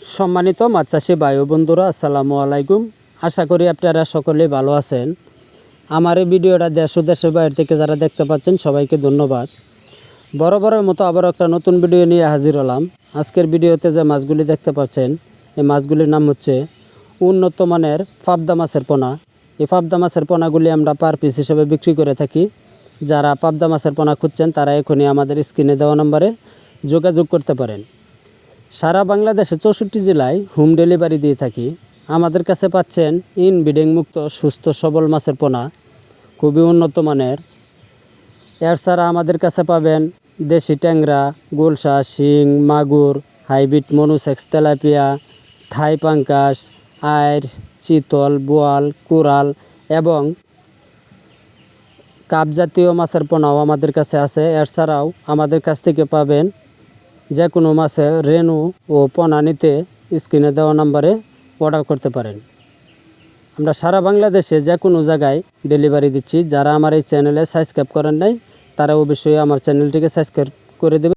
সম্মানিত মাছ চাষী ভাই ও বন্ধুরা, আসসালামু আলাইকুম। আশা করি আপনারা সকলেই ভালো আছেন। আমার এই ভিডিওটা দেশ ও দেশের বাইরে থেকে যারা দেখতে পাচ্ছেন সবাইকে ধন্যবাদ। বরাবরের মতো আবার একটা নতুন ভিডিও নিয়ে হাজির হলাম। আজকের ভিডিওতে যে মাছগুলি দেখতে পাচ্ছেন, এই মাছগুলির নাম হচ্ছে উন্নত মানের পাবদা মাছের পোনা। এই পাবদা মাছের পোনাগুলি আমরা পার পিস হিসেবে বিক্রি করে থাকি। যারা পাবদা মাছের পোনা খুঁজছেন তারা এখনই আমাদের স্ক্রিনে দেওয়া নম্বরে যোগাযোগ করতে পারেন। সারা বাংলাদেশে 64 জেলায় হোম ডেলিভারি দিয়ে থাকি। আমাদের কাছে পাচ্ছেন ইনব্রিডিং মুক্ত সুস্থ সবল মাছের পোনা, খুবই উন্নত মানের। এছাড়া আমাদের কাছে পাবেন দেশি ট্যাংরা, গুলশা, শিং, মাগুর, হাইব্রিড মনুসেক্স, তেলাপিয়া, থাই পাঙ্কাস, আইর, চিতল, বোয়াল, কোরাল এবং কাপ জাতীয় মাছের পোনাও আমাদের কাছে আছে। এছাড়াও আমাদের কাছ থেকে পাবেন যে কোনো মাছের রেনু ও পোনা নিতে স্ক্রিনে দেওয়া নম্বরে অর্ডার করতে পারেন। আমরা সারা বাংলাদেশে যে কোনো জায়গায় ডেলিভারি দিচ্ছি। যারা আমার এই চ্যানেলে সাবস্ক্রাইব করেন নাই তারা অবশ্যই আমার চ্যানেলটিকে সাবস্ক্রাইব করে দেবেন।